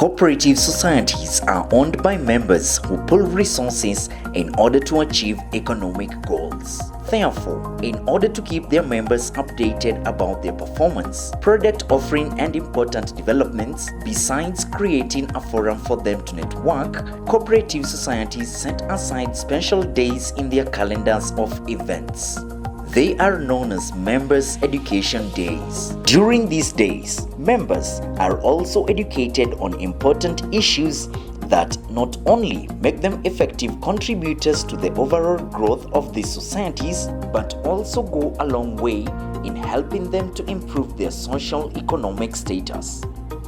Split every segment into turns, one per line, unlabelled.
Cooperative societies are owned by members who pool resources in order to achieve economic goals. Therefore, in order to keep their members updated about their performance, product offering and important developments, besides creating a forum for them to network, cooperative societies set aside special days in their calendars of events. They are known as Members' Education Days. During these days, members are also educated on important issues that not only make them effective contributors to the overall growth of these societies, but also go a long way in helping them to improve their social-economic status.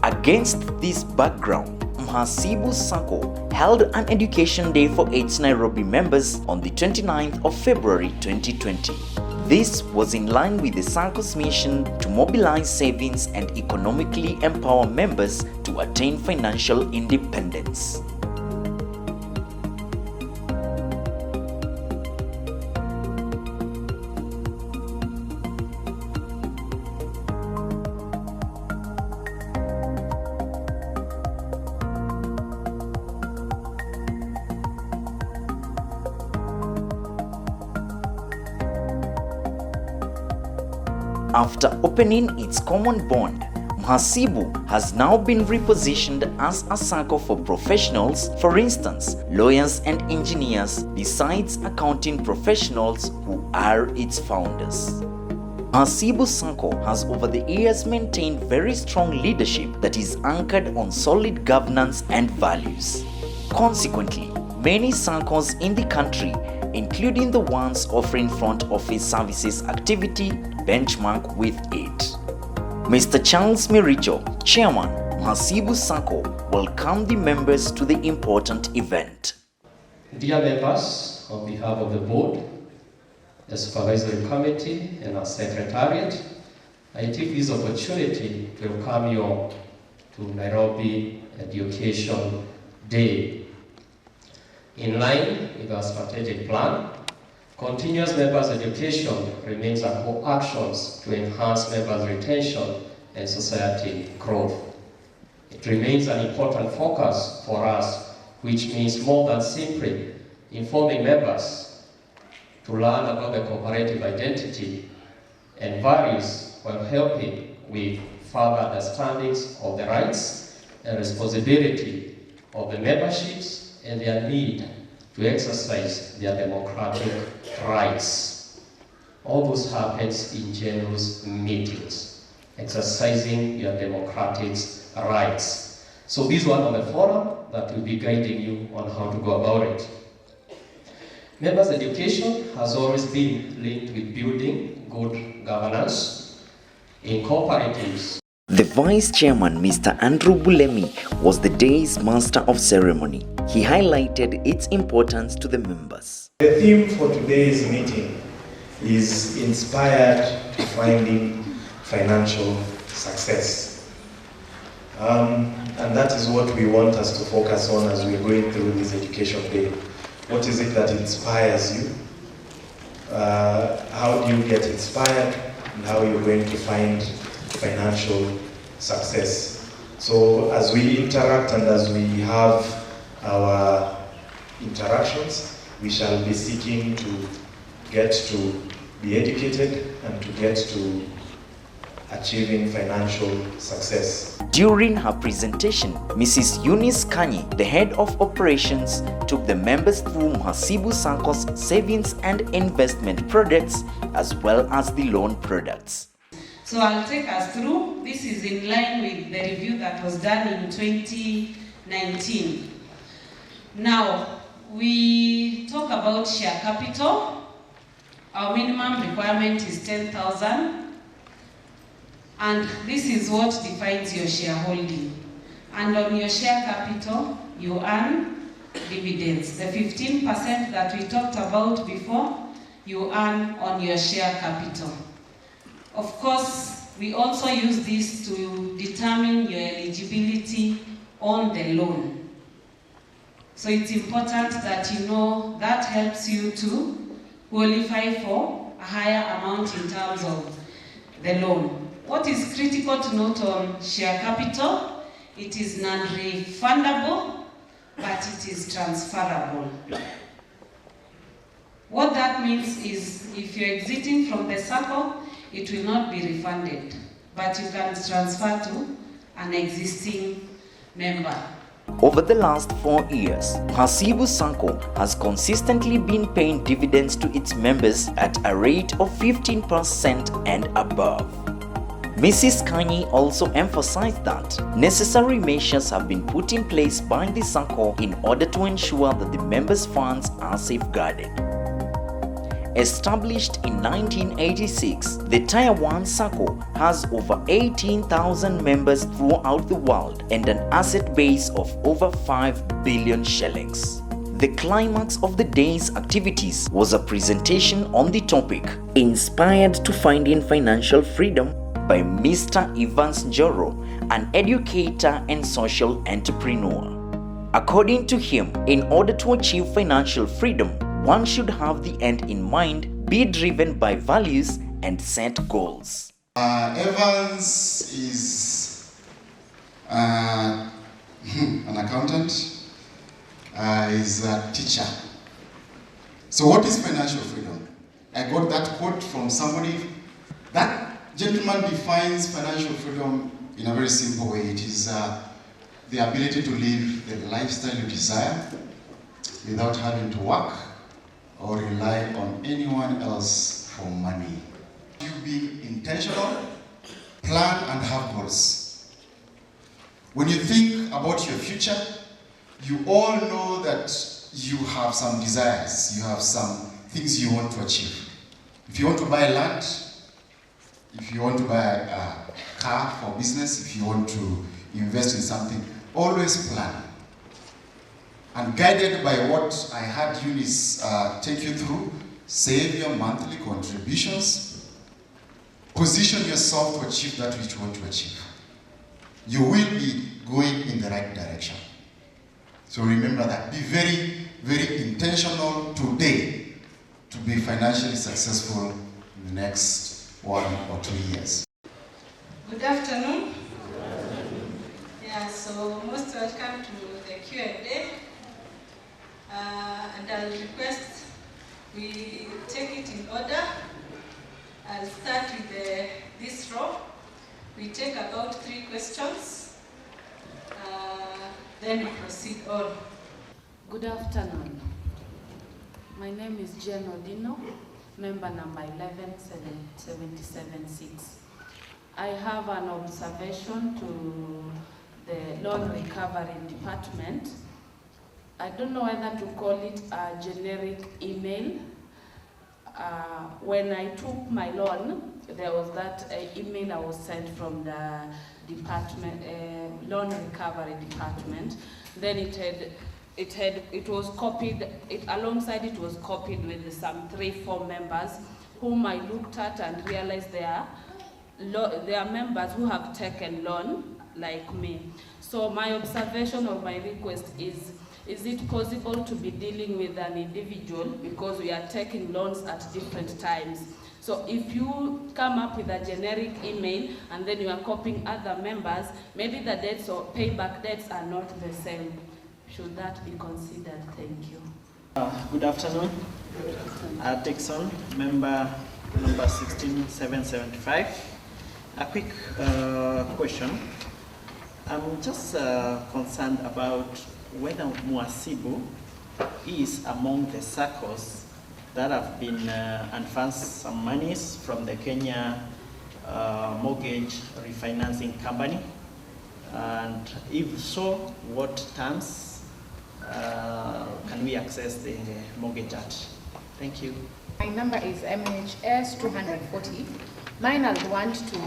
Against this background, Mhasibu Sacco held an Education Day for its Nairobi members on the 29th of February 2020. This was in line with the Sacco's mission to mobilize savings and economically empower members to attain financial independence. After opening its common bond, Mhasibu has now been repositioned as a Sacco for professionals, for instance, lawyers and engineers, besides accounting professionals who are its founders. Mhasibu Sacco has over the years maintained very strong leadership that is anchored on solid governance and values. Consequently, many Saccos in the country, including the ones offering front office services activity, benchmark with it. Mr. Charles Miricho, Chairman, Mhasibu Sacco, welcomed the members to the important event.
Dear members, on behalf of the board, the supervisory committee, and our secretariat, I take this opportunity to welcome you all to Nairobi Education Day. In line with our strategic plan, continuous members' education remains a core action to enhance members' retention and society growth. It remains an important focus for us, which means more than simply informing members to learn about the cooperative identity and values while helping with further understandings of the rights and responsibility of the memberships and their need to exercise their democratic rights. All this happens in generous meetings, exercising your democratic rights. So this is one of the forum that will be guiding you on how to go about it. Members' education has always been linked with building good governance in cooperatives.
The Vice Chairman, Mr. Andrew Bulemi, was the day's master of ceremony. He highlighted its importance to the members.
The theme for today's meeting is inspired to finding financial success. And that is what we want us to focus on as we're going through this education day. What is it that inspires you? How do you get inspired? And how you're going to find financial success. So as we interact and as we have our interactions, we shall be seeking to get to be educated and to get to achieving financial success.
During her presentation, Mrs. Eunice Kanyi, the head of operations, took the members through Mhasibu Sacco's savings and investment products as well as the loan products.
So I'll take us through. This is in line with the review that was done in 2019. Now, we talk about share capital. Our minimum requirement is 10,000. And this is what defines your shareholding. And on your share capital, you earn dividends. The 15% that we talked about before, you earn on your share capital. Of course, we also use this to determine your eligibility on the loan. So it's important that you know that helps you to qualify for a higher amount in terms of the loan. What is critical to note on share capital It is non-refundable, but it is transferable. What that means is if you're exiting from the circle, it will not be refunded, but you can transfer to an existing member.
Over the last 4 years, Mhasibu Sacco has consistently been paying dividends to its members at a rate of 15% and above. Mrs. Kanyi also emphasized that necessary measures have been put in place by the Sacco in order to ensure that the members' funds are safeguarded. Established in 1986, the Tier 1 Sacco has over 18,000 members throughout the world and an asset base of over 5 billion shillings. The climax of the day's activities was a presentation on the topic Inspired to Finding Financial Freedom by Mr. Evans Njoro, an educator and social entrepreneur. According to him, in order to achieve financial freedom, one should have the end in mind, be driven by values and set goals.
Evans is an accountant, is a teacher. So what is financial freedom? I got that quote from somebody. That gentleman defines financial freedom in a very simple way. It is the ability to live the lifestyle you desire without having to work or rely on anyone else for money. You be intentional, plan and have goals. When you think about your future, you all know that you have some desires, you have some things you want to achieve. If you want to buy land, if you want to buy a car for business, if you want to invest in something, always plan. And guided by what I had Eunice take you through, save your monthly contributions, position yourself to achieve that which you want to achieve. You will be going in the right direction. So remember that. Be very, very intentional today to be financially successful in the next 1 or 2 years.
Good afternoon. Yeah, so most welcome to the Q&A. And I'll request we take it in order. I'll start with this row. We take about 3 questions. Then we proceed on.
Good afternoon. My name is Jen Odino, member number 11776. I have an observation to the loan recovery department. I don't know whether to call it a generic email. When I took my loan, there was that email I was sent from the department, loan recovery department. Then it was copied. Alongside it was copied with some 3-4 members, whom I looked at and realized they are members who have taken loan like me. So my observation or my request is it possible to be dealing with an individual, because we are taking loans at different times? So if you come up with a generic email and then you are copying other members, maybe the dates or payback dates are not the same. Should that be considered? Thank you.
Good afternoon. Dixon, member number 16775. A quick question. I'm just concerned about whether Mhasibu is among the SACCOs that have been advanced some monies from the Kenya Mortgage Refinancing Company, and if so, what terms can we access the mortgage at? Thank you.
My number is MHS 240. Mine, I want to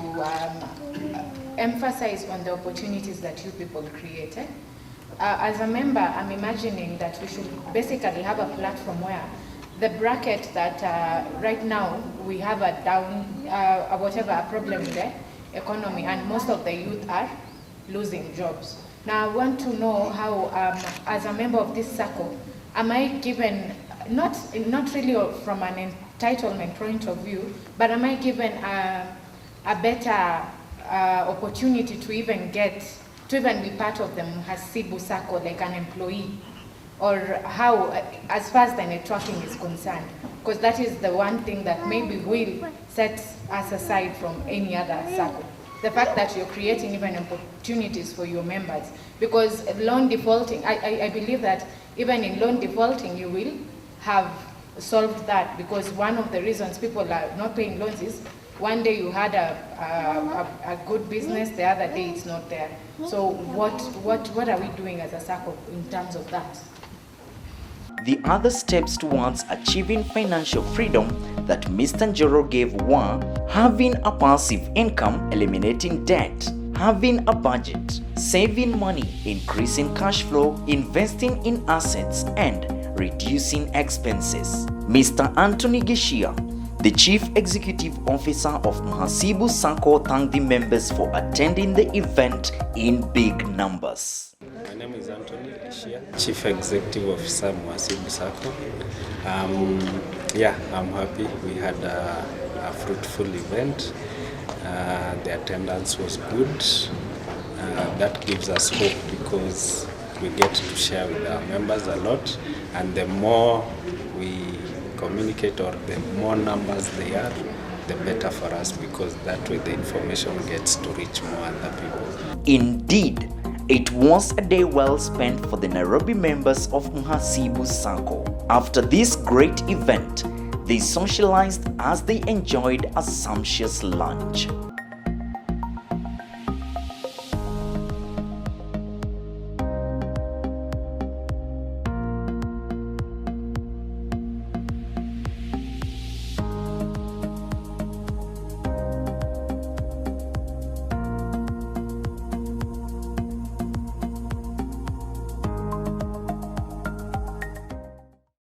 emphasize on the opportunities that you people created. As a member, I'm imagining that we should basically have a platform where the bracket that right now we have a down, whatever a problem in the economy, and most of the youth are losing jobs. Now I want to know how, as a member of this circle, am I given, not really from an entitlement point of view, but am I given a better opportunity to even get to even be part of the Mhasibu circle, like an employee? Or how, as far as the networking is concerned? Because that is the one thing that maybe will set us aside from any other circle. The fact that you're creating even opportunities for your members. Because loan defaulting, I believe that even in loan defaulting, you will have solved that, because one of the reasons people are not paying loans is one day you had a good business, the other day it's not there. So what are we doing as a circle in terms of that?
The other steps towards achieving financial freedom that Mr. Njoro gave were having a passive income, eliminating debt, having a budget, saving money, increasing cash flow, investing in assets, and reducing expenses. Mr. Anthony Gishia, the Chief Executive Officer of Mhasibu Sacco, thanked the members for attending the event in big numbers.
My name is Anthony Gishia, Chief Executive Officer Mhasibu Sacco. I'm happy. We had a fruitful event. The attendance was good. That gives us hope because we get to share with our members a lot, and the more we communicate or the more numbers they are, the better for us, because that way the information gets to reach more other people.
Indeed, it was a day well spent for the Nairobi members of Mhasibu Sacco. After this great event, they socialized as they enjoyed a sumptuous lunch.